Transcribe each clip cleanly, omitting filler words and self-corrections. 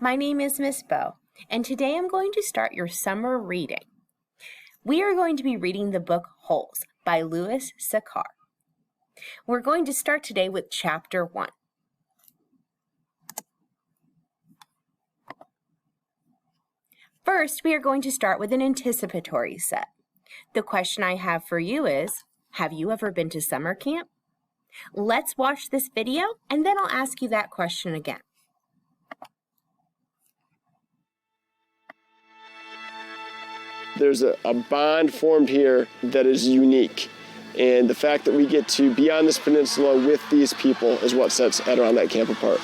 My name is Miss Bo, and today I'm going to start your summer reading. We are going to be reading the book Holes by Louis Sachar. We're going to start today with Chapter 1. First, we are going to start with an anticipatory set. The question I have for you is, have you ever been to summer camp? Let's watch this video, and then I'll ask you that question again. There's a bond formed here that is unique. And the fact that we get to be on this peninsula with these people is what sets Adirondack Camp apart.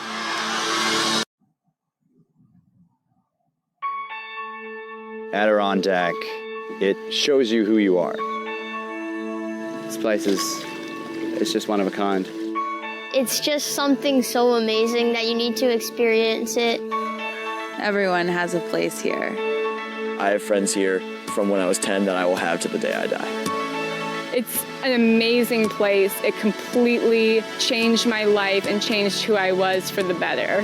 Adirondack, it shows you who you are. This place it's just one of a kind. It's just something so amazing that you need to experience it. Everyone has a place here. I have friends here from when I was 10 that I will have to the day I die. It's an amazing place. It completely changed my life and changed who I was for the better.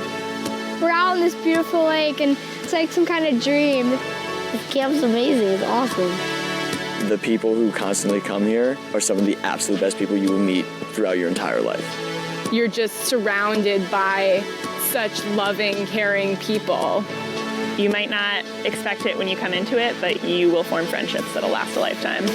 We're out on this beautiful lake and it's like some kind of dream. This camp's amazing. It's awesome. The people who constantly come here are some of the absolute best people you will meet throughout your entire life. You're just surrounded by such loving, caring people. You might not expect it when you come into it, but you will form friendships that'll last a lifetime.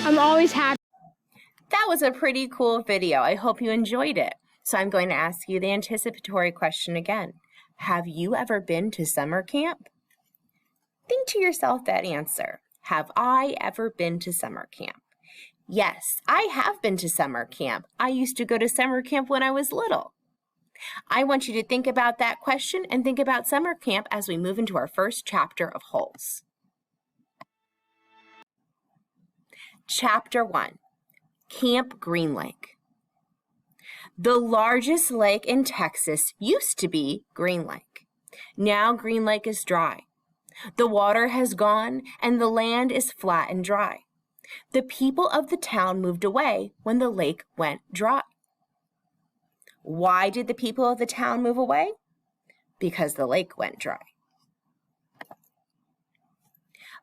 I'm always happy. That was a pretty cool video. I hope you enjoyed it. So I'm going to ask you the anticipatory question again. Have you ever been to summer camp? Think to yourself that answer. Have I ever been to summer camp? Yes, I have been to summer camp. I used to go to summer camp when I was little. I want you to think about that question and think about summer camp as we move into our first chapter of Holes. Chapter 1, Camp Green Lake. The largest lake in Texas used to be Green Lake. Now Green Lake is dry. The water has gone and the land is flat and dry. The people of the town moved away when the lake went dry. Why did the people of the town move away? Because the lake went dry.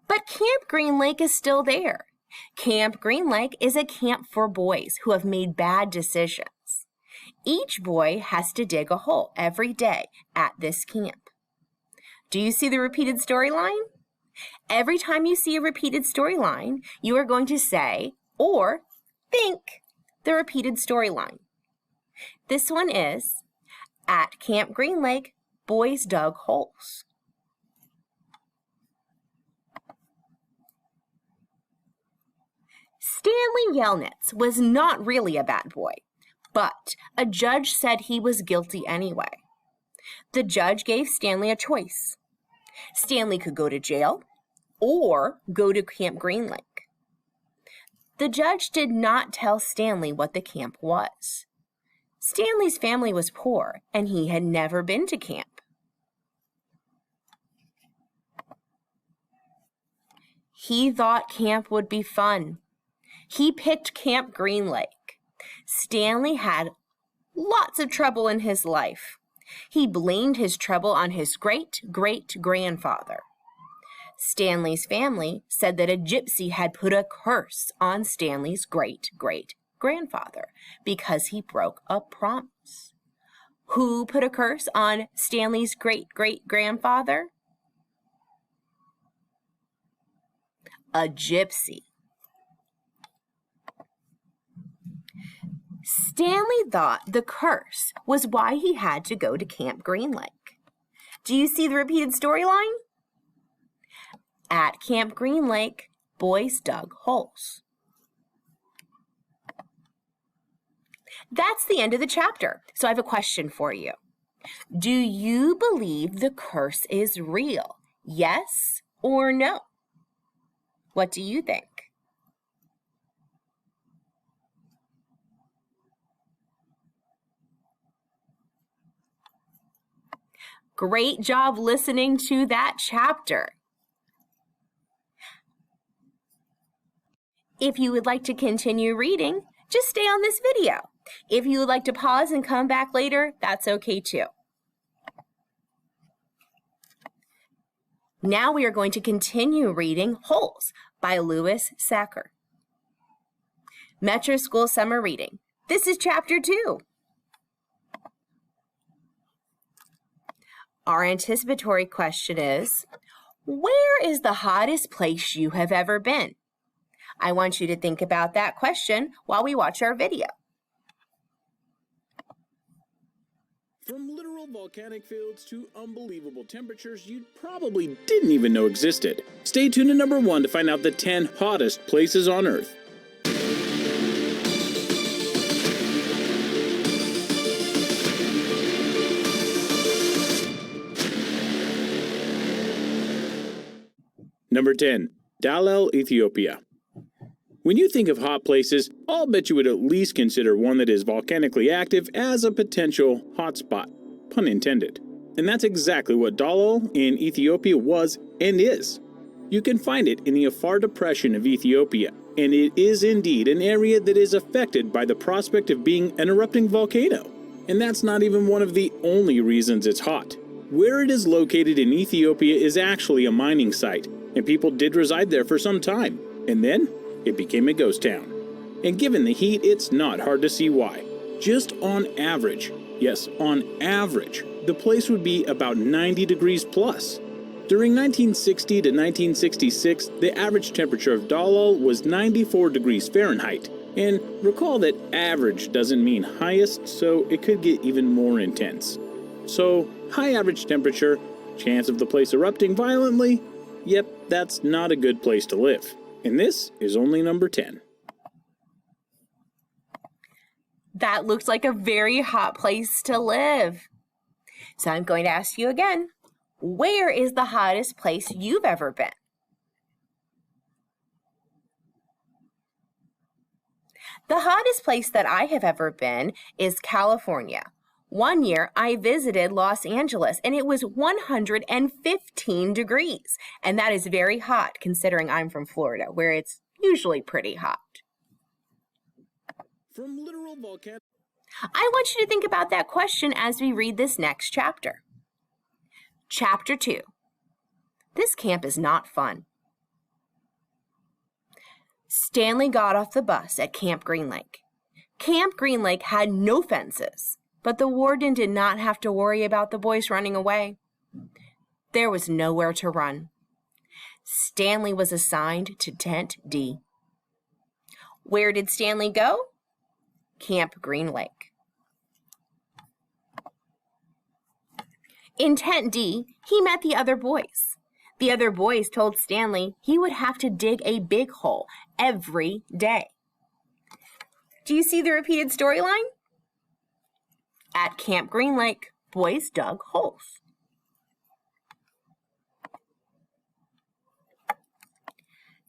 But Camp Green Lake is still there. Camp Green Lake is a camp for boys who have made bad decisions. Each boy has to dig a hole every day at this camp. Do you see the repeated storyline? Every time you see a repeated storyline, you are going to say or think the repeated storyline. This one is, at Camp Green Lake, boys dug holes. Stanley Yelnats was not really a bad boy, but a judge said he was guilty anyway. The judge gave Stanley a choice. Stanley could go to jail or go to Camp Green Lake. The judge did not tell Stanley what the camp was. Stanley's family was poor and he had never been to camp. He thought camp would be fun. He picked Camp Green Lake. Stanley had lots of trouble in his life. He blamed his trouble on his great-great-grandfather. Stanley's family said that a gypsy had put a curse on Stanley's great-great-grandfather because he broke a promise. Who put a curse on Stanley's great-great-grandfather? A gypsy. Stanley thought the curse was why he had to go to Camp Green Lake. Do you see the repeated storyline? At Camp Green Lake, boys dug holes. That's the end of the chapter. So I have a question for you. Do you believe the curse is real? Yes or no? What do you think? Great job listening to that chapter. If you would like to continue reading, just stay on this video. If you would like to pause and come back later, that's okay too. Now we are going to continue reading Holes by Louis Sachar. Metro School Summer Reading. This is Chapter 2. Our anticipatory question is, where is the hottest place you have ever been? I want you to think about that question while we watch our video. From literal volcanic fields to unbelievable temperatures you probably didn't even know existed. Stay tuned to number 1 to find out the 10 hottest places on Earth. Number 10. Dallel, Ethiopia. When you think of hot places, I'll bet you would at least consider one that is volcanically active as a potential hotspot, pun intended. And that's exactly what Dallel in Ethiopia was and is. You can find it in the Afar Depression of Ethiopia, and it is indeed an area that is affected by the prospect of being an erupting volcano. And that's not even one of the only reasons it's hot. Where it is located in Ethiopia is actually a mining site, and people did reside there for some time, and then it became a ghost town. And given the heat, it's not hard to see why. Just on average, yes, on average, the place would be about 90 degrees plus. During 1960 to 1966, the average temperature of Dallel was 94 degrees Fahrenheit. And recall that average doesn't mean highest, so it could get even more intense. So, high average temperature, chance of the place erupting violently, yep, that's not a good place to live. And this is only number 10. That looks like a very hot place to live. So I'm going to ask you again, where is the hottest place you've ever been? The hottest place that I have ever been is California. One year, I visited Los Angeles, and it was 115 degrees. And that is very hot, considering I'm from Florida, where it's usually pretty hot. From literal volcano. I want you to think about that question as we read this next chapter. Chapter 2. This camp is not fun. Stanley got off the bus at Camp Green Lake. Camp Green Lake had no fences, but the warden did not have to worry about the boys running away. There was nowhere to run. Stanley was assigned to Tent D. Where did Stanley go? Camp Green Lake. In Tent D, he met the other boys. The other boys told Stanley he would have to dig a big hole every day. Do you see the repeated storyline? At Camp Green Lake, boys dug holes.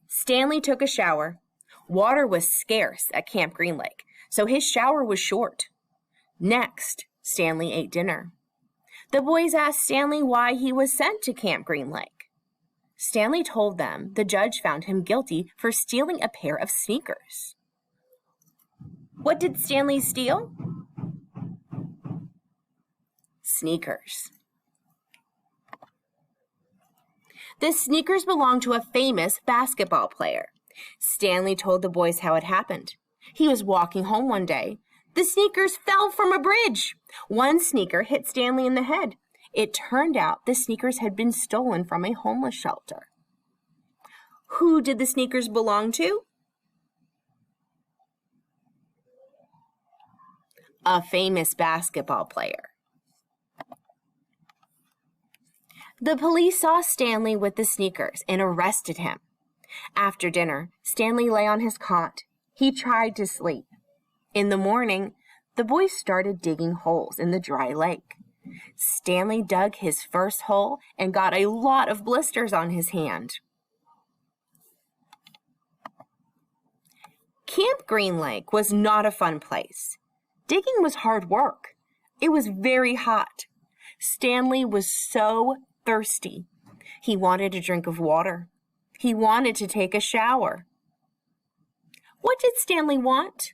Stanley took a shower. Water was scarce at Camp Green Lake, so his shower was short. Next, Stanley ate dinner. The boys asked Stanley why he was sent to Camp Green Lake. Stanley told them the judge found him guilty for stealing a pair of sneakers. What did Stanley steal? Sneakers. The sneakers belonged to a famous basketball player. Stanley told the boys how it happened. He was walking home one day. The sneakers fell from a bridge. One sneaker hit Stanley in the head. It turned out the sneakers had been stolen from a homeless shelter. Who did the sneakers belong to? A famous basketball player. The police saw Stanley with the sneakers and arrested him. After dinner, Stanley lay on his cot. He tried to sleep. In the morning, the boys started digging holes in the dry lake. Stanley dug his first hole and got a lot of blisters on his hand. Camp Green Lake was not a fun place. Digging was hard work. It was very hot. Stanley was so thirsty. He wanted a drink of water. He wanted to take a shower. What did Stanley want?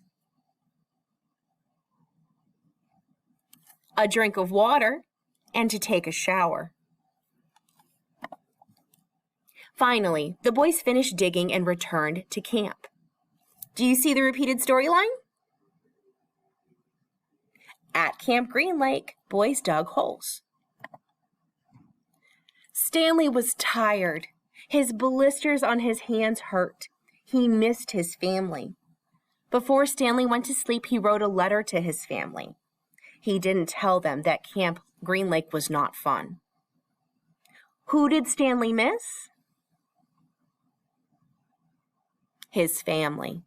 A drink of water and to take a shower. Finally, the boys finished digging and returned to camp. Do you see the repeated storyline? At Camp Green Lake, boys dug holes. Stanley was tired. His blisters on his hands hurt. He missed his family. Before Stanley went to sleep, he wrote a letter to his family. He didn't tell them that Camp Green Lake was not fun. Who did Stanley miss? His family.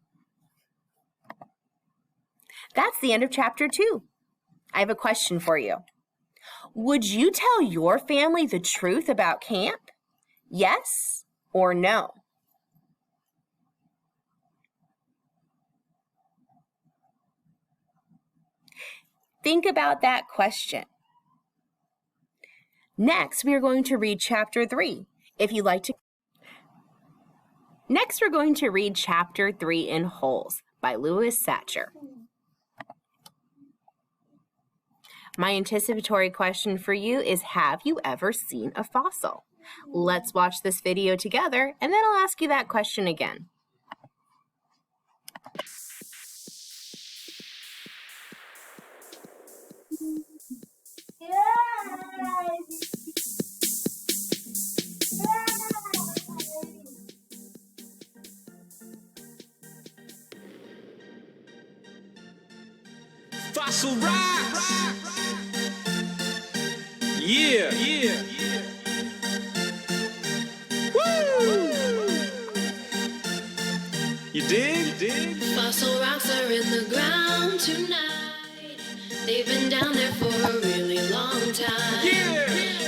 That's the end of chapter 2. I have a question for you. Would you tell your family the truth about camp? Yes or no? Think about that question. Next, we are going to read chapter 3. Next, we're going to read chapter 3 in Holes by Louis Satcher. My anticipatory question for you is, have you ever seen a fossil? Let's watch this video together, and then I'll ask you that question again. Fossil rocks! Yeah! Woo! You dig? Fossil rocks are in the ground tonight. They've been down there for a really long time. Yeah!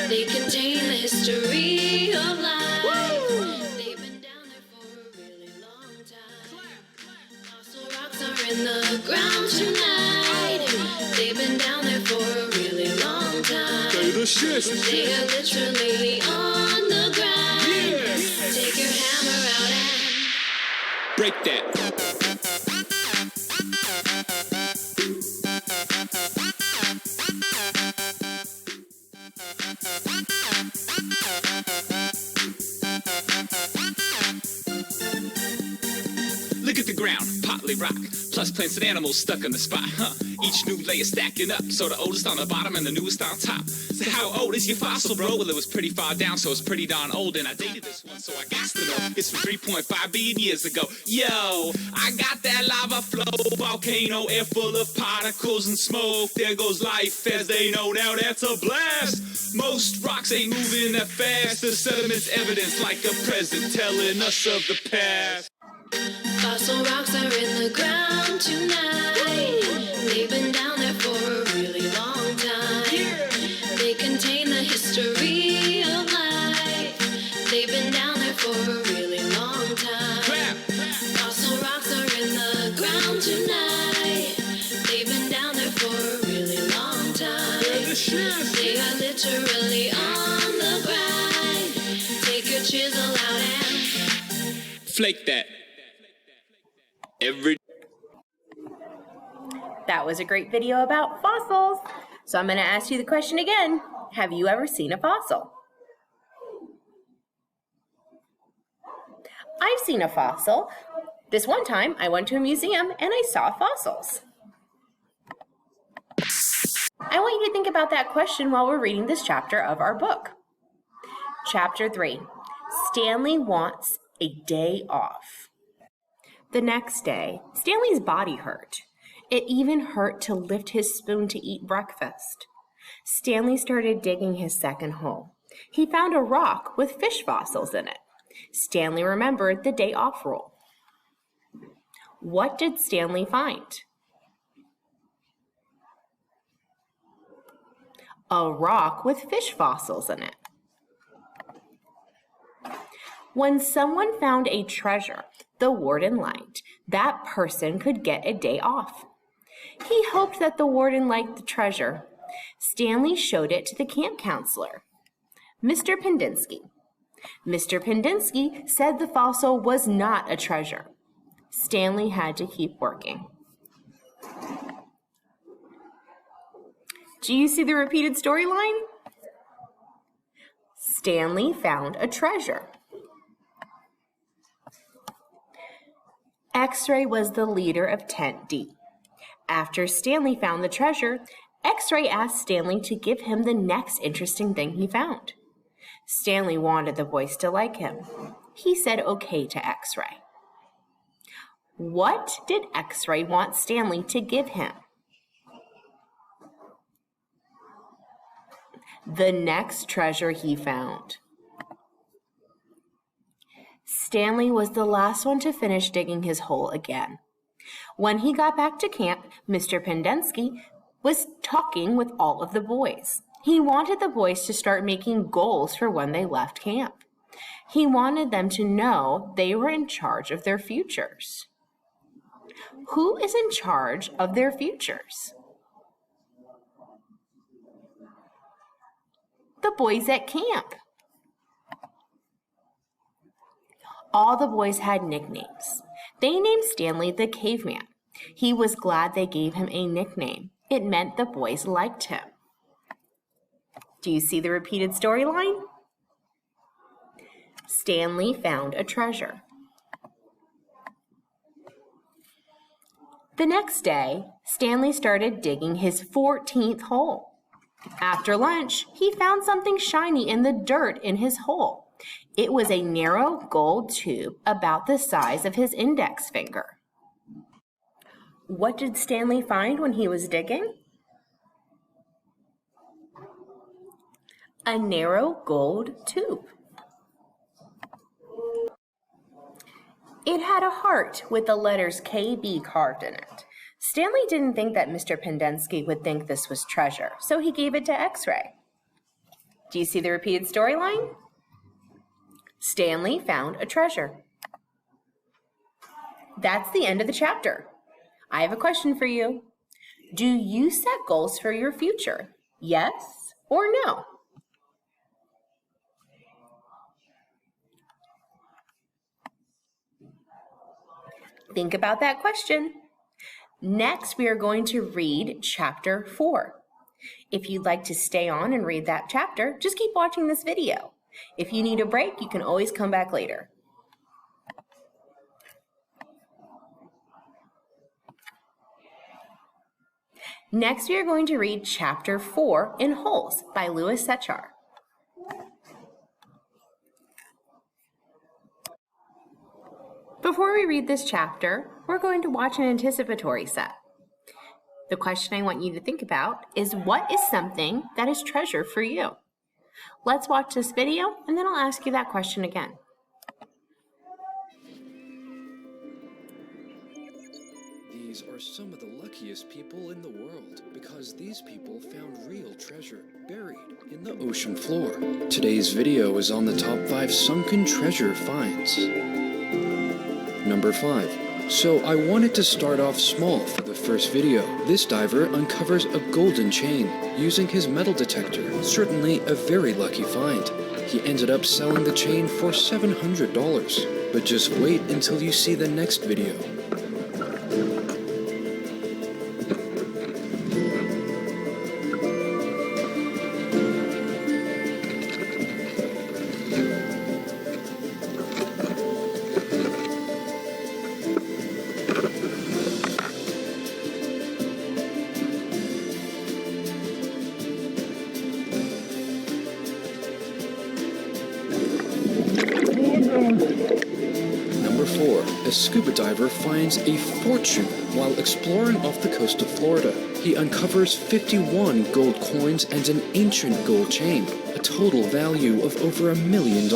They contain the history of life. They've been down there for a really long time. Fossil rocks are in the ground tonight. They've been down there for a really long time. They are literally on the ground. Yeah. Take your hammer out and break that. Look at the ground, partly rock, plus plants and animals stuck in the spot, huh? Each new layer stacking up, so the oldest on the bottom and the newest on top. So how old is your fossil, bro? Well, it was pretty far down, so it's pretty darn old. And I dated this one, so I got to know. It's from 3.5 billion years ago. Yo, I got that lava flow, volcano, air full of particles and smoke. There goes life as they know now, that's a blast. Most rocks ain't moving that fast. The sediment's evidence like a present telling us of the past. Fossil rocks are in the ground tonight. They've been down there for a really long time. They contain the history of life. They've been down there for a really long time. Fossil rocks are in the ground tonight. They've been down there for a really long time. They are literally on the grind. Take your chisel out and flake that. That was a great video about fossils. So I'm going to ask you the question again. Have you ever seen a fossil? I've seen a fossil. This one time I went to a museum and I saw fossils. I want you to think about that question while we're reading this chapter of our book. Chapter 3. Stanley wants a day off. The next day, Stanley's body hurt. It even hurt to lift his spoon to eat breakfast. Stanley started digging his second hole. He found a rock with fish fossils in it. Stanley remembered the day off rule. What did Stanley find? A rock with fish fossils in it. When someone found a treasure, the warden liked, that person could get a day off. He hoped that the warden liked the treasure. Stanley showed it to the camp counselor, Mr. Pendinsky. Mr. Pendinsky said the fossil was not a treasure. Stanley had to keep working. Do you see the repeated storyline? Stanley found a treasure. X-Ray was the leader of Tent D. After Stanley found the treasure, X-Ray asked Stanley to give him the next interesting thing he found. Stanley wanted the boys to like him. He said okay to X-Ray. What did X-Ray want Stanley to give him? The next treasure he found. Stanley was the last one to finish digging his hole again. When he got back to camp, Mr. Pendinsky was talking with all of the boys. He wanted the boys to start making goals for when they left camp. He wanted them to know they were in charge of their futures. Who is in charge of their futures? The boys at camp. All the boys had nicknames. They named Stanley the Caveman. He was glad they gave him a nickname. It meant the boys liked him. Do you see the repeated storyline? Stanley found a treasure. The next day, Stanley started digging his 14th hole. After lunch, he found something shiny in the dirt in his hole. It was a narrow gold tube about the size of his index finger. What did Stanley find when he was digging? A narrow gold tube. It had a heart with the letters KB carved in it. Stanley didn't think that Mr. Pendinsky would think this was treasure, so he gave it to X-Ray. Do you see the repeated storyline? Stanley found a treasure. That's the end of the chapter. I have a question for you. Do you set goals for your future? Yes or no? Think about that question. Next, we are going to read chapter 4. If you'd like to stay on and read that chapter, just keep watching this video. If you need a break, you can always come back later. Next, we are going to read chapter 4 in Holes by Louis Sechar. Before we read this chapter, we're going to watch an anticipatory set. The question I want you to think about is, what is something that is treasure for you? Let's watch this video and then I'll ask you that question again. These are some of the luckiest people in the world because these people found real treasure buried in the ocean floor. Today's video is on the top 5 sunken treasure finds. Number 5. So I wanted to start off small for the first video. This diver uncovers a golden chain using his metal detector. Certainly a very lucky find. He ended up selling the chain for $700. But just wait until you see the next video. Number 4. A scuba diver finds a fortune while exploring off the coast of Florida. He uncovers 51 gold coins and an ancient gold chain, a total value of over $1 million.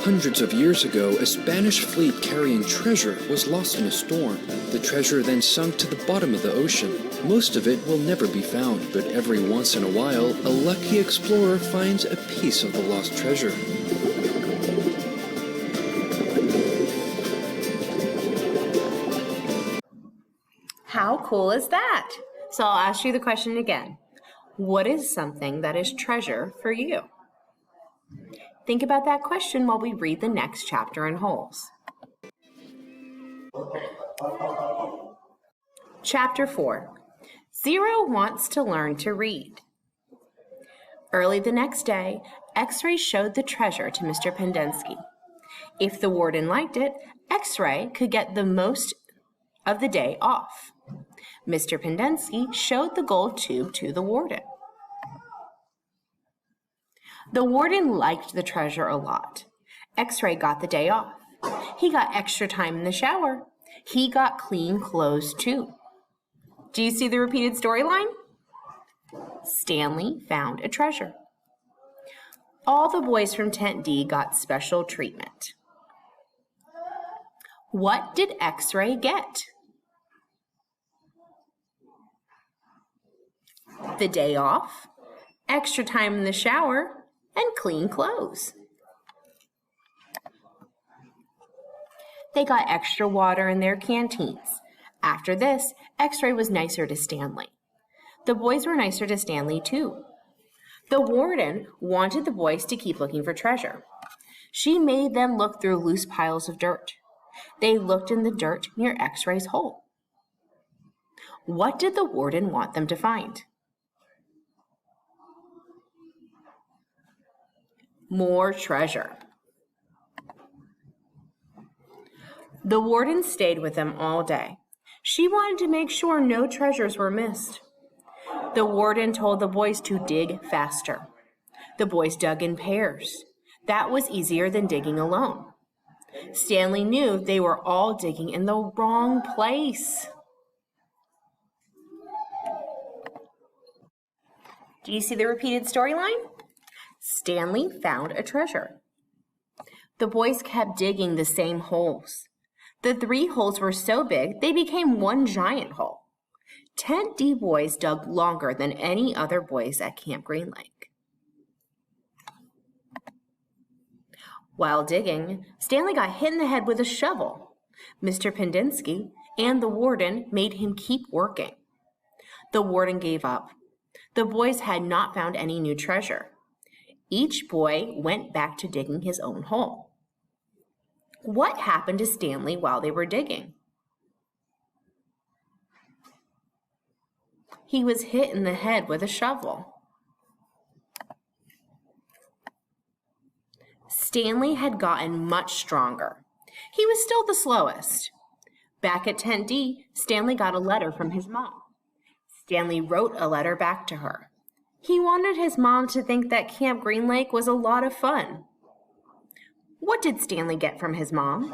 Hundreds of years ago, a Spanish fleet carrying treasure was lost in a storm. The treasure then sunk to the bottom of the ocean. Most of it will never be found, but every once in a while, a lucky explorer finds a piece of the lost treasure. How cool is that? So I'll ask you the question again. What is something that is treasure for you? Think about that question while we read the next chapter in Holes. Chapter 4. Zero wants to learn to read. Early the next day, X-Ray showed the treasure to Mr. Pendenski. If the warden liked it, X-Ray could get the most of the day off. Mr. Pendenski showed the gold tube to the warden. The warden liked the treasure a lot. X-Ray got the day off. He got extra time in the shower. He got clean clothes too. Do you see the repeated storyline? Stanley found a treasure. All the boys from Tent D got special treatment. What did X-Ray get? The day off, extra time in the shower, and clean clothes. They got extra water in their canteens. After this, X-Ray was nicer to Stanley. The boys were nicer to Stanley too. The warden wanted the boys to keep looking for treasure. She made them look through loose piles of dirt. They looked in the dirt near X-Ray's hole. What did the warden want them to find? More treasure. The warden stayed with them all day. She wanted to make sure no treasures were missed. The warden told the boys to dig faster. The boys dug in pairs. That was easier than digging alone. Stanley knew they were all digging in the wrong place. Do you see the repeated storyline? Stanley found a treasure. The boys kept digging the same holes. The 3 holes were so big, they became one giant hole. Tent D boys dug longer than any other boys at Camp Green Lake. While digging, Stanley got hit in the head with a shovel. Mr. Pendenski and the warden made him keep working. The warden gave up. The boys had not found any new treasure. Each boy went back to digging his own hole. What happened to Stanley while they were digging? He was hit in the head with a shovel. Stanley had gotten much stronger. He was still the slowest. Back at Tent D, Stanley got a letter from his mom. Stanley wrote a letter back to her. He wanted his mom to think that Camp Green Lake was a lot of fun. What did Stanley get from his mom?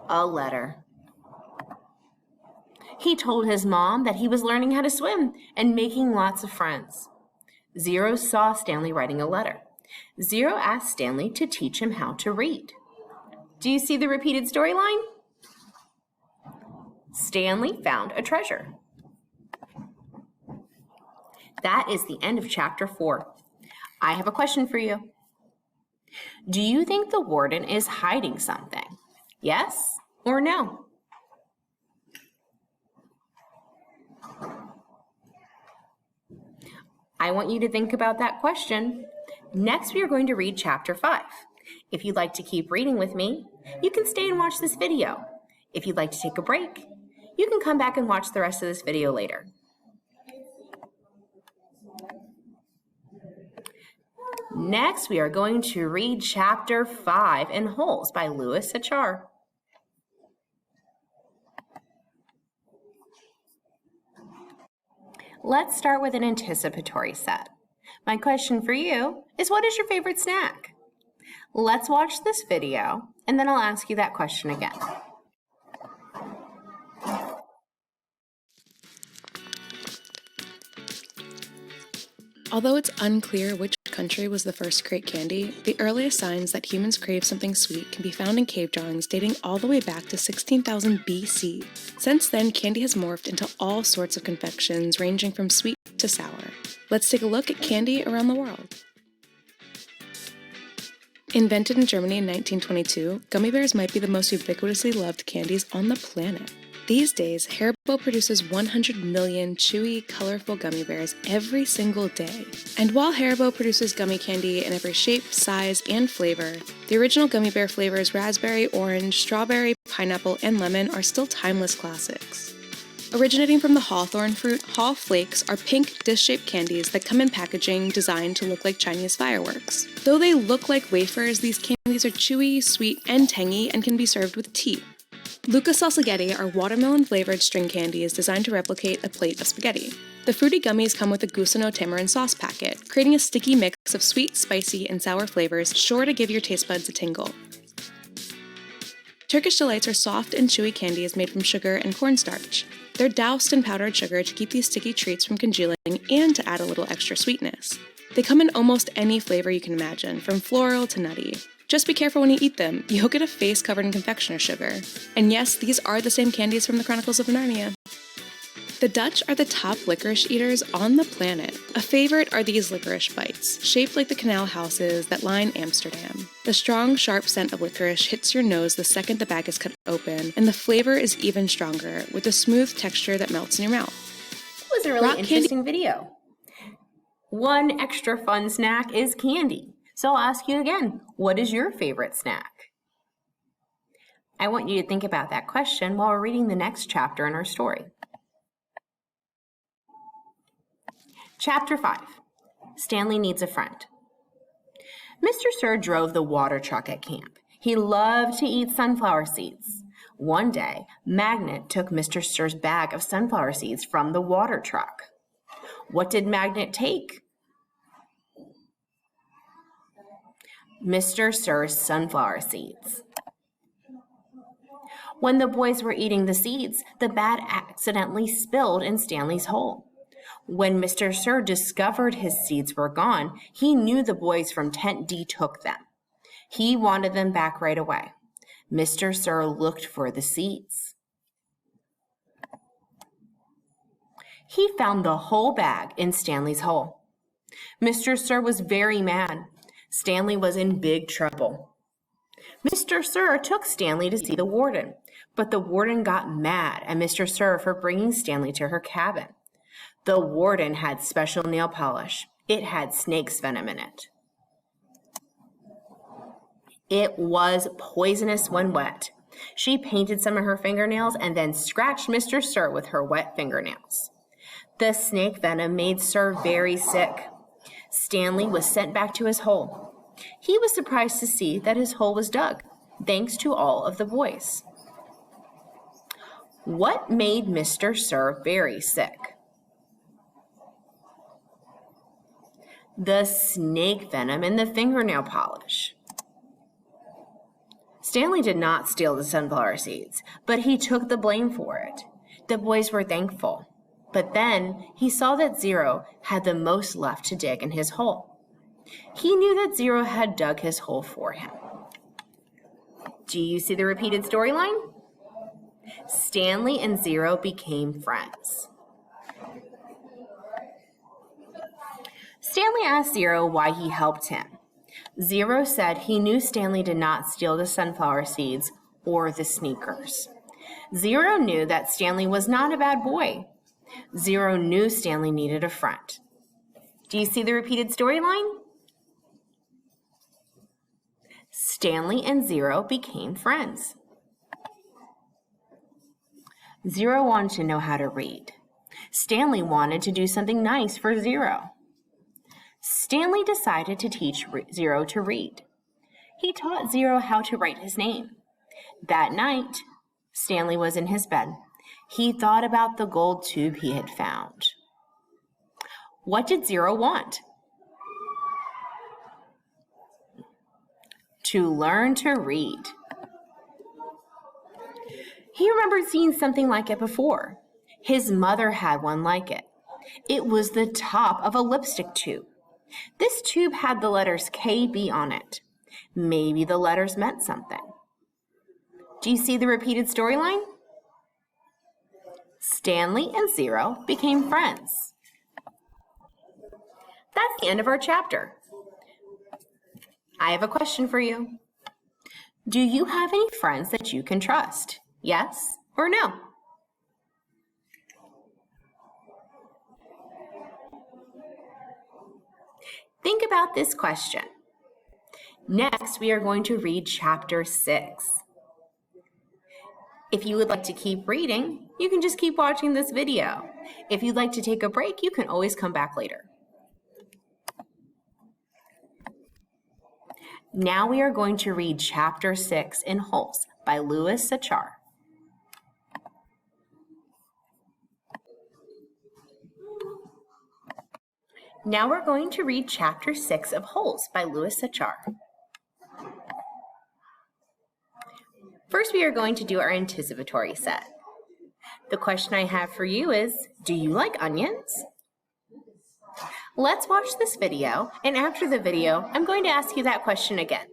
A letter. He told his mom that he was learning how to swim and making lots of friends. Zero saw Stanley writing a letter. Zero asked Stanley to teach him how to read. Do you see the repeated storyline? Stanley found a treasure. That is the end of chapter 4. I have a question for you. Do you think the warden is hiding something? Yes or no? I want you to think about that question. Next, we are going to read chapter 5. If you'd like to keep reading with me, you can stay and watch this video. If you'd like to take a break, you can come back and watch the rest of this video later. Next, we are going to read chapter 5 in Holes by Louis Hachar. Let's start with an anticipatory set. My question for you is, what is your favorite snack? Let's watch this video, and then I'll ask you that question again. Although it's unclear which country was the first to create candy, the earliest signs that humans crave something sweet can be found in cave drawings dating all the way back to 16,000 BC. Since then, candy has morphed into all sorts of confections ranging from sweet to sour. Let's take a look at candy around the world. Invented in Germany in 1922, gummy bears might be the most ubiquitously loved candies on the planet. These days, Haribo produces 100 million chewy, colorful gummy bears every single day. And while Haribo produces gummy candy in every shape, size, and flavor, the original gummy bear flavors raspberry, orange, strawberry, pineapple, and lemon are still timeless classics. Originating from the hawthorn fruit, Haw Flakes are pink, dish-shaped candies that come in packaging designed to look like Chinese fireworks. Though they look like wafers, these candies are chewy, sweet, and tangy and can be served with tea. Luca Salsaghetti are watermelon-flavored string candies designed to replicate a plate of spaghetti. The fruity gummies come with a Gusano tamarind sauce packet, creating a sticky mix of sweet, spicy, and sour flavors sure to give your taste buds a tingle. Turkish Delights are soft and chewy candies made from sugar and cornstarch. They're doused in powdered sugar to keep these sticky treats from congealing and to add a little extra sweetness. They come in almost any flavor you can imagine, from floral to nutty. Just be careful when you eat them, you'll get a face covered in confectioner sugar. And yes, these are the same candies from the Chronicles of Narnia. The Dutch are the top licorice eaters on the planet. A favorite are these licorice bites, shaped like the canal houses that line Amsterdam. The strong, sharp scent of licorice hits your nose the second the bag is cut open, and the flavor is even stronger, with a smooth texture that melts in your mouth. It was a really interesting video. One extra fun snack is candy. So I'll ask you again, what is your favorite snack? I want you to think about that question while we're reading the next chapter in our story. Chapter 5, Stanley Needs a Friend. Mr. Sir drove the water truck at camp. He loved to eat sunflower seeds. One day, Magnet took Mr. Sir's bag of sunflower seeds from the water truck. What did Magnet take? Mr. Sir's sunflower seeds. When the boys were eating the seeds, the bag accidentally spilled in Stanley's hole. When Mr. Sir discovered his seeds were gone, he knew the boys from Tent D took them. He wanted them back right away. Mr. Sir looked for the seeds. He found the whole bag in Stanley's hole. Mr. Sir was very mad. Stanley was in big trouble. Mr. Sir took Stanley to see the warden, but the warden got mad at Mr. Sir for bringing Stanley to her cabin. The warden had special nail polish. It had snake's venom in it. It was poisonous when wet. She painted some of her fingernails and then scratched Mr. Sir with her wet fingernails. The snake venom made Sir very sick. Stanley was sent back to his hole. He was surprised to see that his hole was dug, thanks to all of the boys. What made Mr. Sir very sick? The snake venom in the fingernail polish. Stanley did not steal the sunflower seeds, but he took the blame for it. The boys were thankful. But then he saw that Zero had the most left to dig in his hole. He knew that Zero had dug his hole for him. Do you see the repeated storyline? Stanley and Zero became friends. Stanley asked Zero why he helped him. Zero said he knew Stanley did not steal the sunflower seeds or the sneakers. Zero knew that Stanley was not a bad boy. Zero knew Stanley needed a friend. Do you see the repeated storyline? Stanley and Zero became friends. Zero wanted to know how to read. Stanley wanted to do something nice for Zero. Stanley decided to teach Zero to read. He taught Zero how to write his name. That night, Stanley was in his bed. He thought about the gold tube he had found. What did Zero want? To learn to read. He remembered seeing something like it before. His mother had one like it. It was the top of a lipstick tube. This tube had the letters KB on it. Maybe the letters meant something. Do you see the repeated storyline? Stanley and Zero became friends. That's the end of our chapter. I have a question for you. Do you have any friends that you can trust? Yes or no? Think about this question. Next, we are going to read chapter 6. If you would like to keep reading, you can just keep watching this video. If you'd like to take a break, you can always come back later. Now we are going to read chapter 6 in Hulse by Louis Sachar. Now we're going to read chapter 6 of Hulse by Louis Sachar. First, we are going to do our anticipatory set. The question I have for you is, do you like onions? Let's watch this video, and after the video, I'm going to ask you that question again.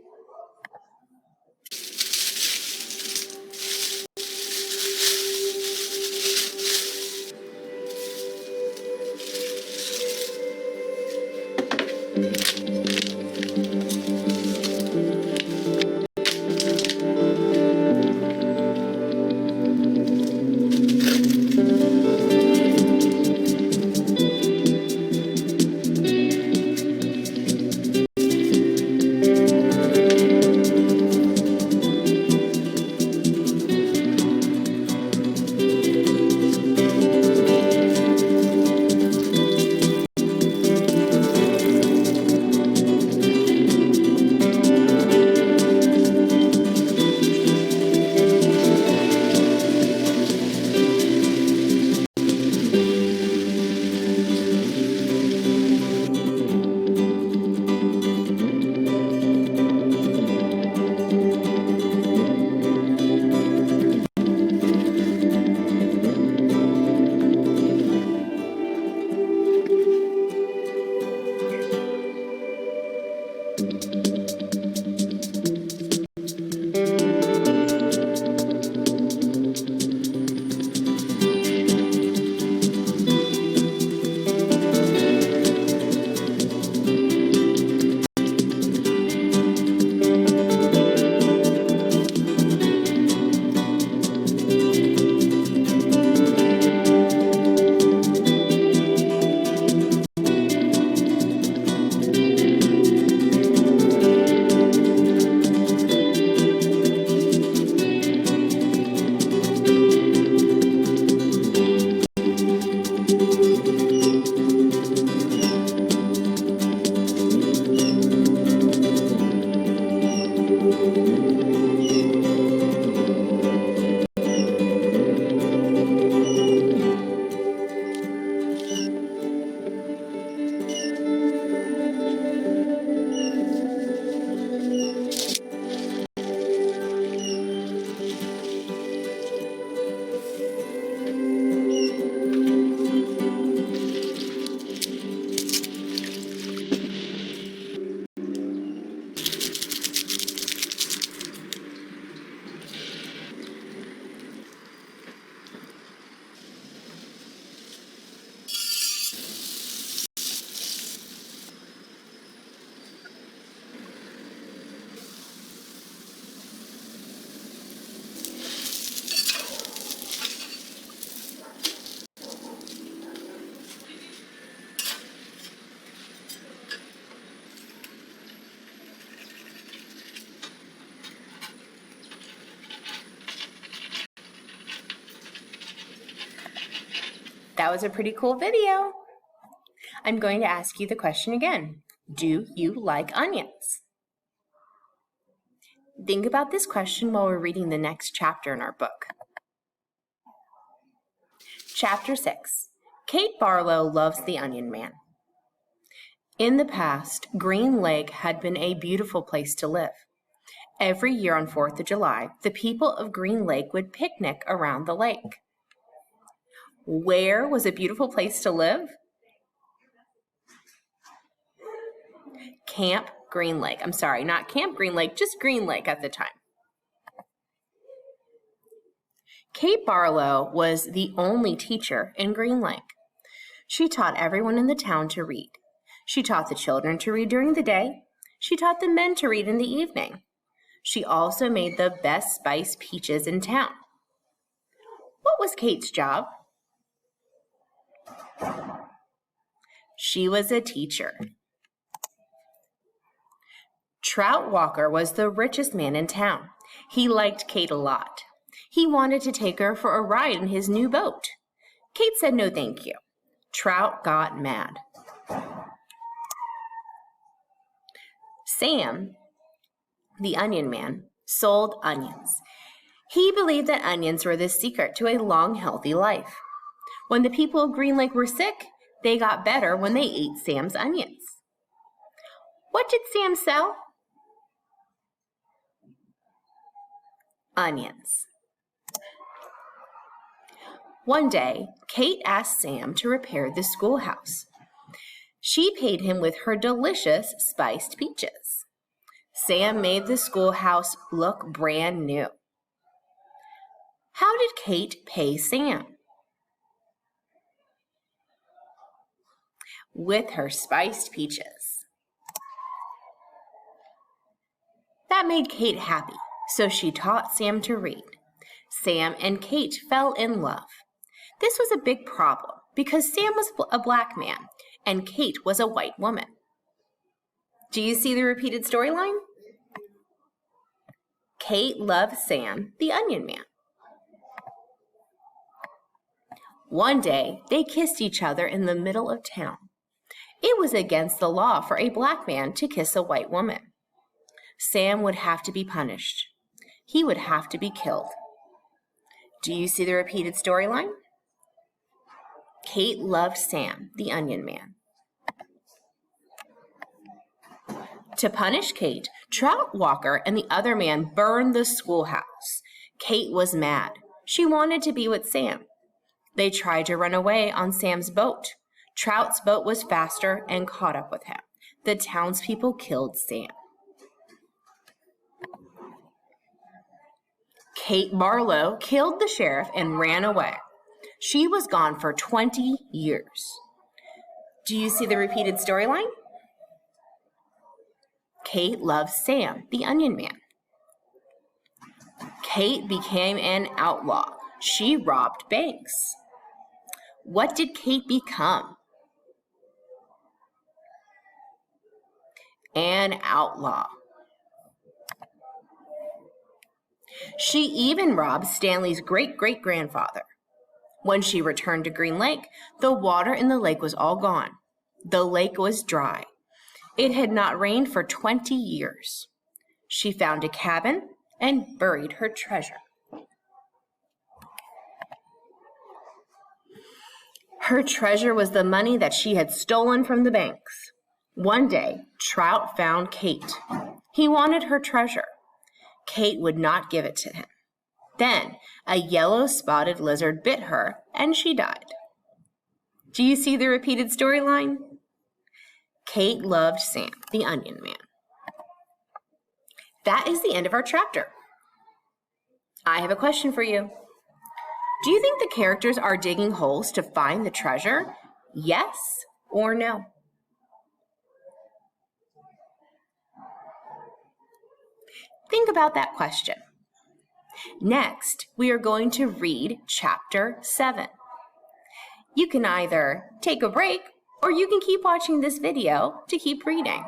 That was a pretty cool video. I'm going to ask you the question again. Do you like onions? Think about this question while we're reading the next chapter in our book. Chapter 6. Kate Barlow loves the Onion Man. In the past, Green Lake had been a beautiful place to live. Every year on 4th of July, the people of Green Lake would picnic around the lake. Where was a beautiful place to live? Camp Green Lake. I'm sorry, not Camp Green Lake, just Green Lake at the time. Kate Barlow was the only teacher in Green Lake. She taught everyone in the town to read. She taught the children to read during the day. She taught the men to read in the evening. She also made the best spiced peaches in town. What was Kate's job? She was a teacher. Trout Walker was the richest man in town. He liked Kate a lot. He wanted to take her for a ride in his new boat. Kate said no thank you. Trout got mad. Sam, the onion man, sold onions. He believed that onions were the secret to a long, healthy life. When the people of Green Lake were sick, they got better when they ate Sam's onions. What did Sam sell? Onions. One day, Kate asked Sam to repair the schoolhouse. She paid him with her delicious spiced peaches. Sam made the schoolhouse look brand new. How did Kate pay Sam? With her spiced peaches. That made Kate happy, so she taught Sam to read. Sam and Kate fell in love. This was a big problem because Sam was a black man and Kate was a white woman. Do you see the repeated storyline? Kate loved Sam, the onion man. One day, they kissed each other in the middle of town. It was against the law for a black man to kiss a white woman. Sam would have to be punished. He would have to be killed. Do you see the repeated storyline? Kate loved Sam, the onion man. To punish Kate, Trout Walker and the other man burned the schoolhouse. Kate was mad. She wanted to be with Sam. They tried to run away on Sam's boat. Trout's boat was faster and caught up with him. The townspeople killed Sam. Kate Barlow killed the sheriff and ran away. She was gone for 20 years. Do you see the repeated storyline? Kate loves Sam, the onion man. Kate became an outlaw. She robbed banks. What did Kate become? An outlaw. She even robbed Stanley's great-great-grandfather. When she returned to Green Lake, the water in the lake was all gone. The lake was dry. It had not rained for 20 years. She found a cabin and buried her treasure. Her treasure was the money that she had stolen from the banks. One day, Trout found Kate. He wanted her treasure. Kate would not give it to him. Then, a yellow spotted lizard bit her, and she died. Do you see the repeated storyline? Kate loved Sam, the onion man. That is the end of our chapter. I have a question for you. Do you think the characters are digging holes to find the treasure? Yes or no? Think about that question. Next, we are going to read chapter 7. You can either take a break or you can keep watching this video to keep reading.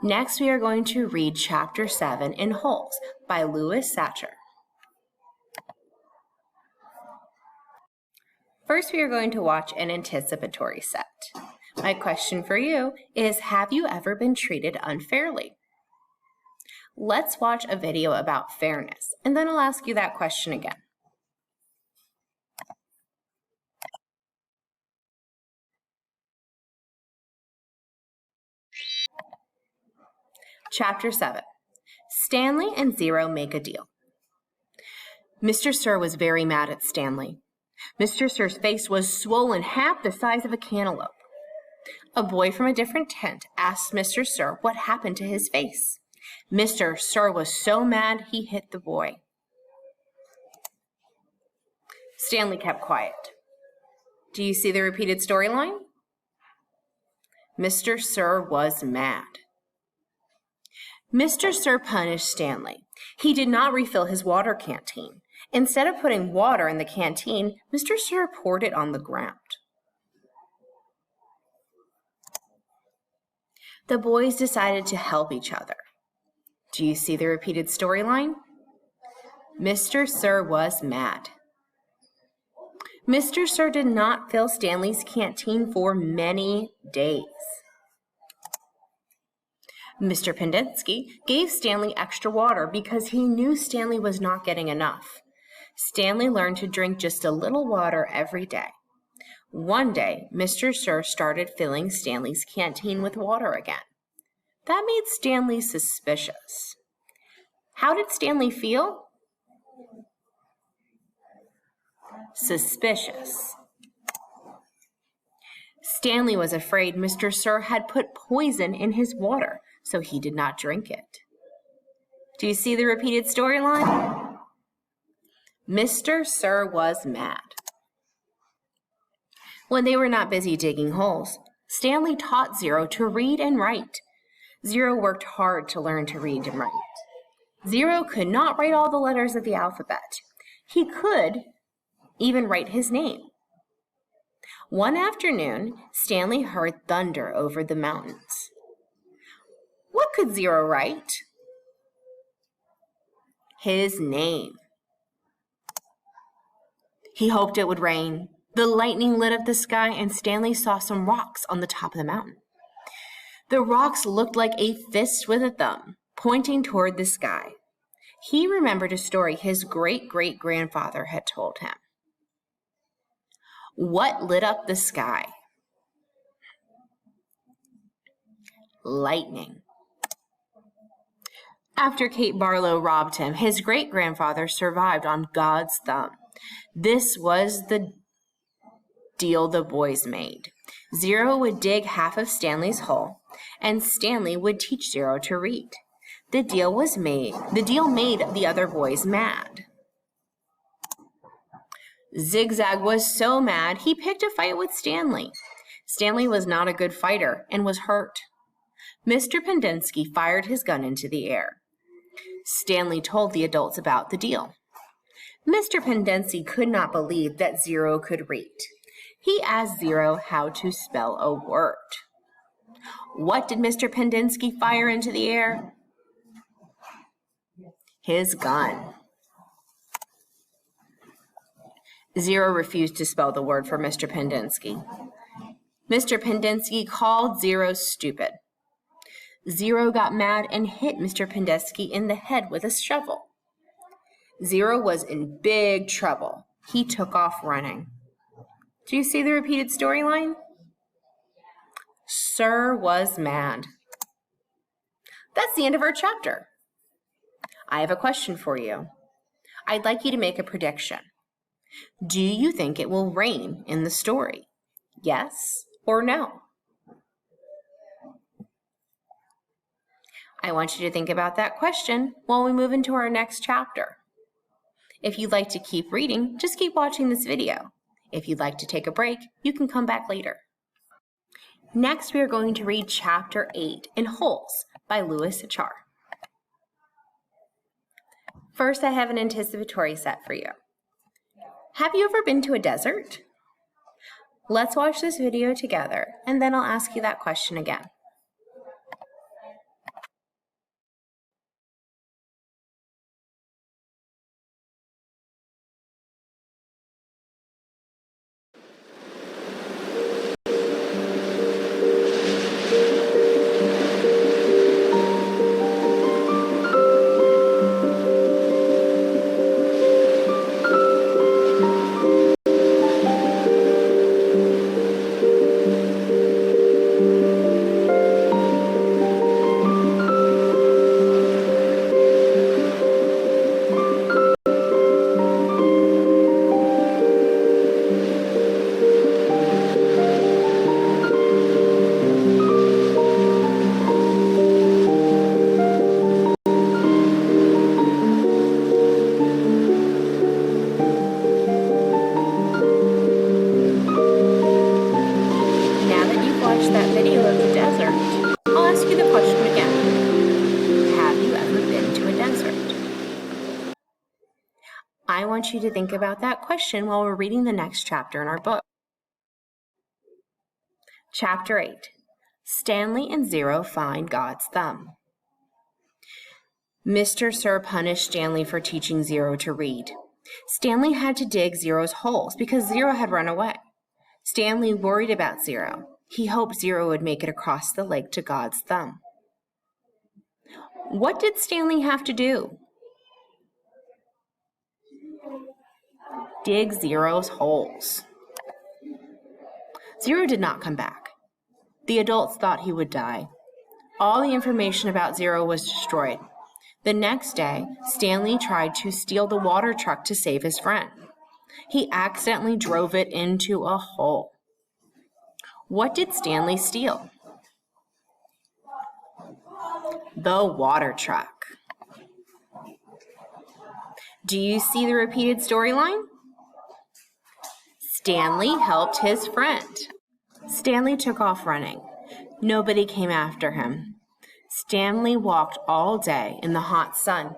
Next, we are going to read chapter 7 in Holes by Louis Satcher. First, we are going to watch an anticipatory set. My question for you is, have you ever been treated unfairly? Let's watch a video about fairness, and then I'll ask you that question again. Chapter 7. Stanley and Zero make a deal. Mr. Sir was very mad at Stanley. Mr. Sir's face was swollen half the size of a cantaloupe. A boy from a different tent asked Mr. Sir what happened to his face. Mr. Sir was so mad he hit the boy. Stanley kept quiet. Do you see the repeated storyline? Mr. Sir was mad. Mr. Sir punished Stanley. He did not refill his water canteen. Instead of putting water in the canteen, Mr. Sir poured it on the ground. The boys decided to help each other. Do you see the repeated storyline? Mr. Sir was mad. Mr. Sir did not fill Stanley's canteen for many days. Mr. Pendenski gave Stanley extra water because he knew Stanley was not getting enough. Stanley learned to drink just a little water every day. One day, Mr. Sir started filling Stanley's canteen with water again. That made Stanley suspicious. How did Stanley feel? Suspicious. Stanley was afraid Mr. Sir had put poison in his water, so he did not drink it. Do you see the repeated storyline? Mr. Sir was mad. When they were not busy digging holes, Stanley taught Zero to read and write. Zero worked hard to learn to read and write. Zero could not write all the letters of the alphabet. He could even write his name. One afternoon, Stanley heard thunder over the mountains. What could Zero write? His name. He hoped it would rain. The lightning lit up the sky, and Stanley saw some rocks on the top of the mountain. The rocks looked like a fist with a thumb, pointing toward the sky. He remembered a story his great-great-grandfather had told him. What lit up the sky? Lightning. After Kate Barlow robbed him, his great-grandfather survived on God's thumb. This was the deal the boys made. Zero would dig half of Stanley's hole, and Stanley would teach Zero to read. The deal made the other boys mad. Zigzag was so mad he picked a fight with Stanley. Stanley was not a good fighter and was hurt. Mr. Pendenski fired his gun into the air. Stanley told the adults about the deal. Mr. Pendenski could not believe that Zero could read. He asked Zero how to spell a word. What did Mr. Pendenski fire into the air? His gun. Zero refused to spell the word for Mr. Pendenski. Mr. Pendenski called Zero stupid. Zero got mad and hit Mr. Pendenski in the head with a shovel. Zero was in big trouble. He took off running. Do you see the repeated storyline? Sir was mad. That's the end of our chapter. I have a question for you. I'd like you to make a prediction. Do you think it will rain in the story? Yes or no? I want you to think about that question while we move into our next chapter. If you'd like to keep reading, just keep watching this video. If you'd like to take a break, you can come back later. Next, we are going to read Chapter 8 in Holes by Louis Achar. First, I have an anticipatory set for you. Have you ever been to a desert? Let's watch this video together, and then I'll ask you that question again. I want you to think about that question while we're reading the next chapter in our book. Chapter 8. Stanley and Zero find God's thumb. Mr. Sir punished Stanley for teaching Zero to read. Stanley had to dig Zero's holes because Zero had run away. Stanley worried about Zero. He hoped Zero would make it across the lake to God's thumb. What did Stanley have to do? Dig Zero's holes. Zero did not come back. The adults thought he would die. All the information about Zero was destroyed. The next day, Stanley tried to steal the water truck to save his friend. He accidentally drove it into a hole. What did Stanley steal? The water truck. Do you see the repeated storyline? Stanley helped his friend. Stanley took off running. Nobody came after him. Stanley walked all day in the hot sun.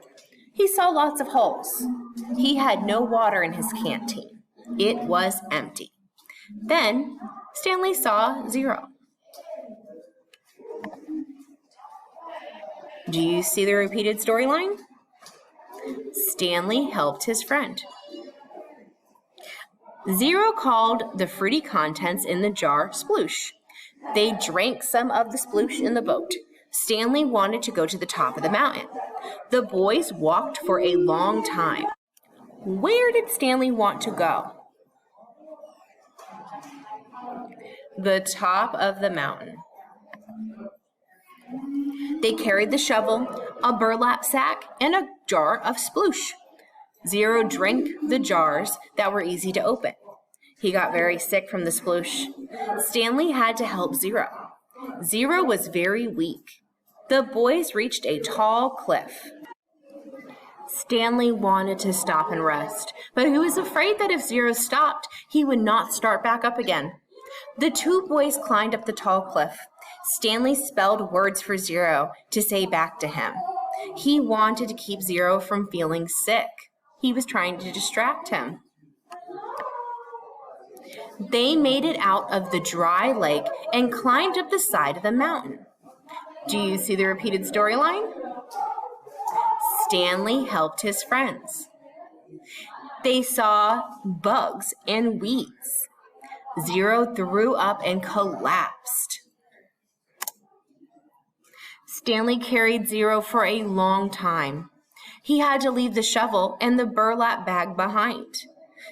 He saw lots of holes. He had no water in his canteen. It was empty. Then Stanley saw Zero. Do you see the repeated storyline? Stanley helped his friend. Zero called the fruity contents in the jar sploosh. They drank some of the sploosh in the boat. Stanley wanted to go to the top of the mountain. The boys walked for a long time. Where did Stanley want to go? The top of the mountain. They carried the shovel, a burlap sack, and a jar of sploosh. Zero drank the jars that were easy to open. He got very sick from the sploosh. Stanley had to help Zero. Zero was very weak. The boys reached a tall cliff. Stanley wanted to stop and rest, but he was afraid that if Zero stopped, he would not start back up again. The two boys climbed up the tall cliff. Stanley spelled words for Zero to say back to him. He wanted to keep Zero from feeling sick. He was trying to distract him. They made it out of the dry lake and climbed up the side of the mountain. Do you see the repeated storyline? Stanley helped his friends. They saw bugs and weeds. Zero threw up and collapsed. Stanley carried Zero for a long time. He had to leave the shovel and the burlap bag behind.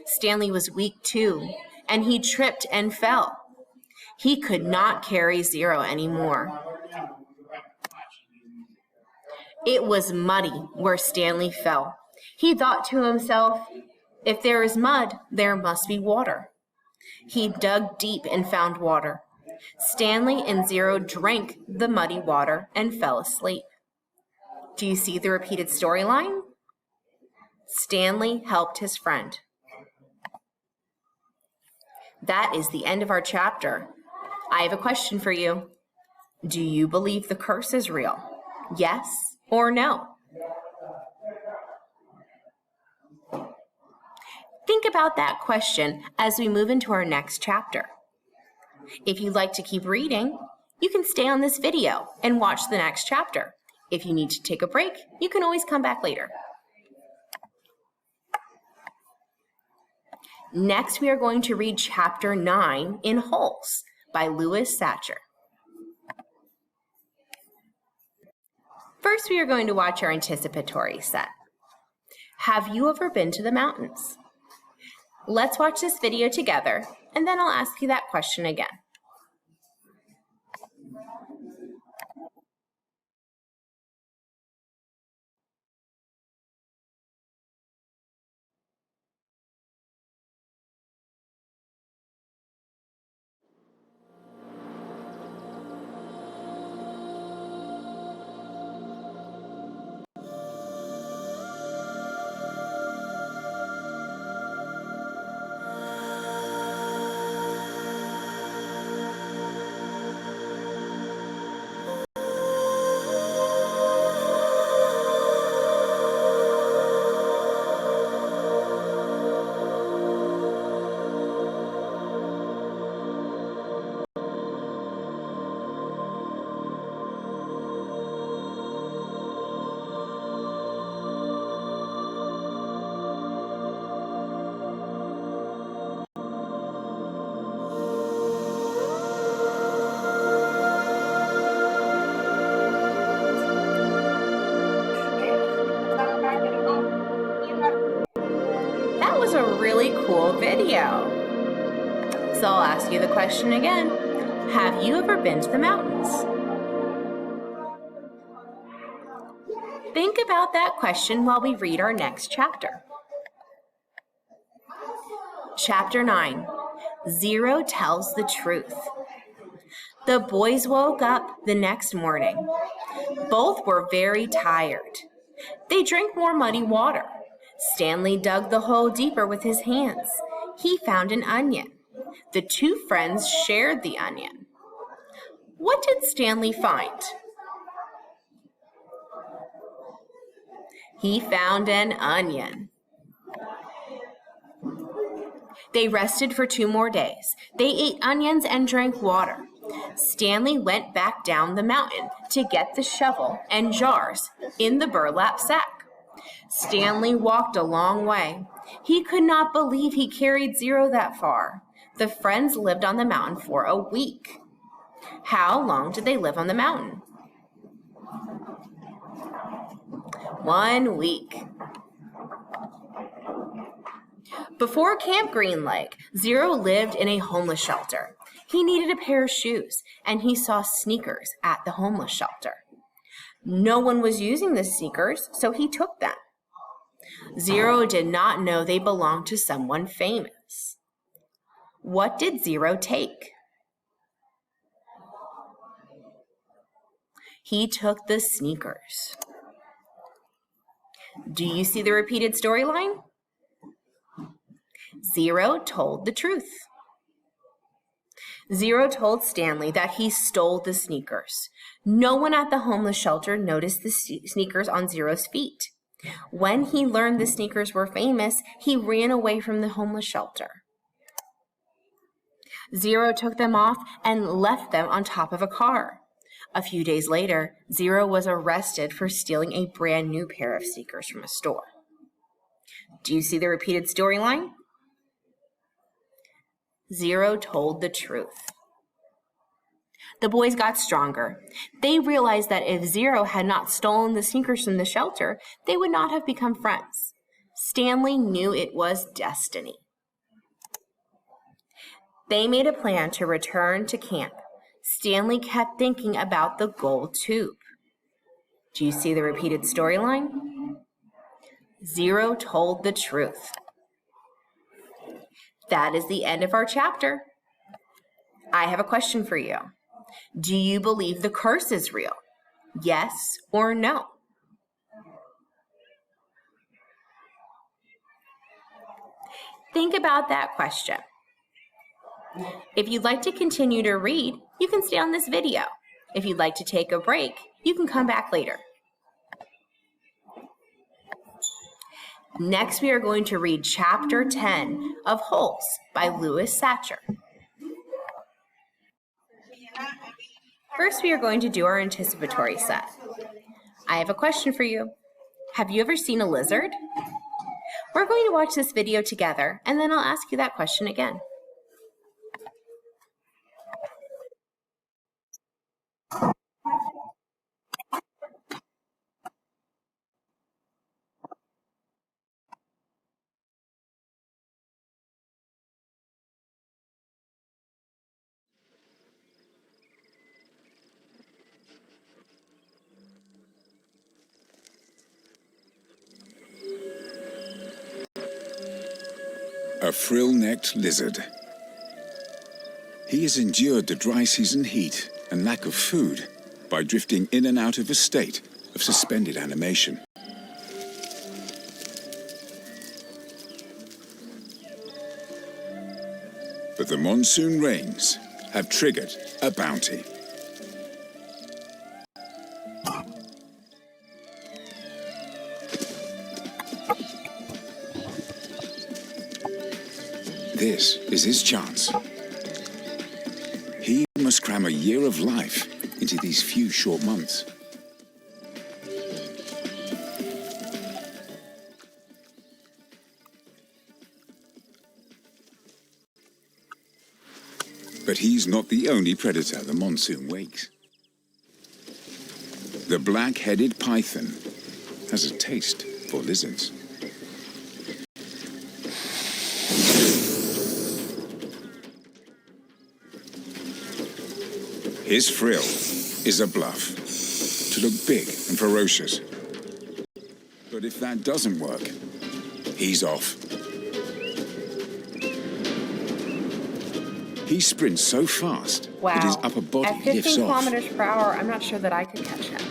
Stanley was weak too, and he tripped and fell. He could not carry Zero anymore. It was muddy where Stanley fell. He thought to himself, if there is mud, there must be water. He dug deep and found water. Stanley and Zero drank the muddy water and fell asleep. Do you see the repeated storyline? Stanley helped his friend. That is the end of our chapter. I have a question for you. Do you believe the curse is real? Yes or no? Think about that question as we move into our next chapter. If you'd like to keep reading, you can stay on this video and watch the next chapter. If you need to take a break, you can always come back later. Next, we are going to read Chapter 9 in Holes by Louis Satcher. First, we are going to watch our anticipatory set. Have you ever been to the mountains? Let's watch this video together, and then I'll ask you that question again. really cool video. So I'll ask you the question again. Have you ever been to the mountains? Think about that question while we read our next chapter. Chapter 9, Zero tells the truth. The boys woke up the next morning. Both were very tired. They drank more muddy water. Stanley dug the hole deeper with his hands. He found an onion. The two friends shared the onion. What did Stanley find? He found an onion. They rested for 2 more days. They ate onions and drank water. Stanley went back down the mountain to get the shovel and jars in the burlap sack. Stanley walked a long way. He could not believe he carried Zero that far. The friends lived on the mountain for a week. How long did they live on the mountain? 1 week. Before Camp Green Lake, Zero lived in a homeless shelter. He needed a pair of shoes, and he saw sneakers at the homeless shelter. No one was using the sneakers, so he took them. Zero did not know they belonged to someone famous. What did Zero take? He took the sneakers. Do you see the repeated storyline? Zero told the truth. Zero told Stanley that he stole the sneakers. No one at the homeless shelter noticed the sneakers on Zero's feet. When he learned the sneakers were famous, he ran away from the homeless shelter. Zero took them off and left them on top of a car. A few days later, Zero was arrested for stealing a brand new pair of sneakers from a store. Do you see the repeated storyline? Zero told the truth. The boys got stronger. They realized that if Zero had not stolen the sneakers from the shelter, they would not have become friends. Stanley knew it was destiny. They made a plan to return to camp. Stanley kept thinking about the gold tube. Do you see the repeated storyline? Zero told the truth. That is the end of our chapter. I have a question for you. Do you believe the curse is real? Yes or no? Think about that question. If you'd like to continue to read, you can stay on this video. If you'd like to take a break, you can come back later. Next, we are going to read Chapter 10 of Holes by Louis Satcher. First, we are going to do our anticipatory set. I have a question for you. Have you ever seen a lizard? We're going to watch this video together, and then I'll ask you that question again. A frill-necked lizard. He has endured the dry season heat and lack of food by drifting in and out of a state of suspended animation. But the monsoon rains have triggered a bounty. This is his chance. He must cram a year of life into these few short months. But he's not the only predator the monsoon wakes. The black-headed python has a taste for lizards. His frill is a bluff, to look big and ferocious. But if that doesn't work, he's off. He sprints so fast that his upper body At lifts 15 off. kilometers per hour, I'm not sure that I could catch him.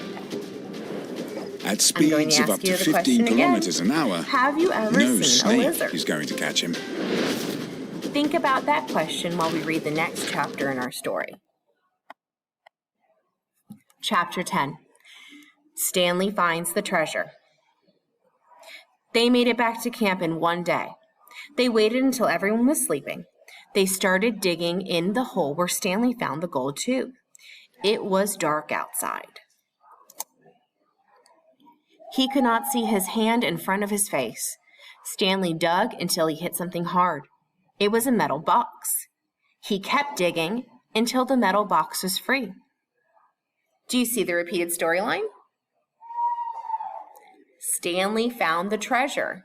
At I'm going to speeds of ask up you to the 15 question again. kilometers an hour, Have you ever no seen a snake lizard? is going to catch him. Think about that question while we read the next chapter in our story. Chapter 10. Stanley finds the treasure. They made it back to camp in one day. They waited until everyone was sleeping. They started digging in the hole where Stanley found the gold tube. It was dark outside. He could not see his hand in front of his face. Stanley dug until he hit something hard. It was a metal box. He kept digging until the metal box was free. Do you see the repeated storyline? Stanley found the treasure.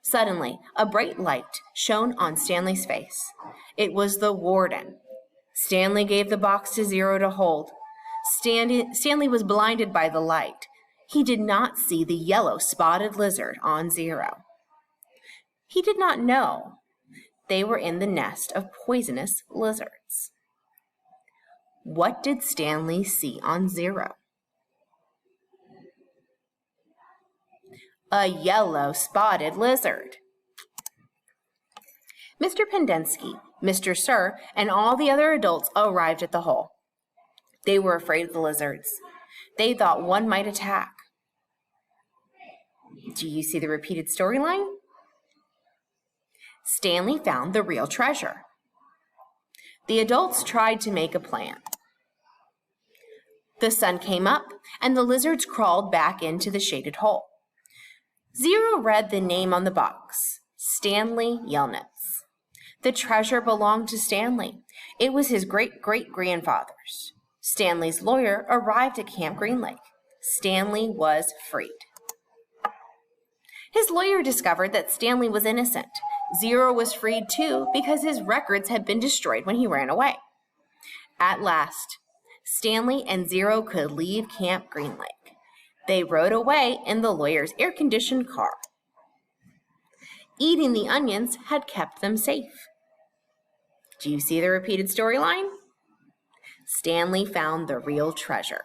Suddenly, a bright light shone on Stanley's face. It was the warden. Stanley gave the box to Zero to hold. Stanley was blinded by the light. He did not see the yellow spotted lizard on Zero. He did not know they were in the nest of poisonous lizards. What did Stanley see on Zero? A yellow spotted lizard. Mr. Pendenski, Mr. Sir, and all the other adults arrived at the hole. They were afraid of the lizards. They thought one might attack. Do you see the repeated storyline? Stanley found the real treasure. The adults tried to make a plan. The sun came up, and the lizards crawled back into the shaded hole. Zero read the name on the box, Stanley Yelnats. The treasure belonged to Stanley. It was his great-great-grandfather's. Stanley's lawyer arrived at Camp Green Lake. Stanley was freed. His lawyer discovered that Stanley was innocent. Zero was freed too because his records had been destroyed when he ran away. At last, Stanley and Zero could leave Camp Green Lake. They rode away in the lawyer's air-conditioned car. Eating the onions had kept them safe. Do you see the repeated storyline? Stanley found the real treasure.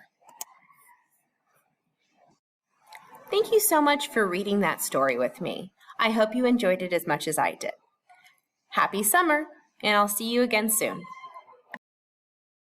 Thank you so much for reading that story with me. I hope you enjoyed it as much as I did. Happy summer, and I'll see you again soon.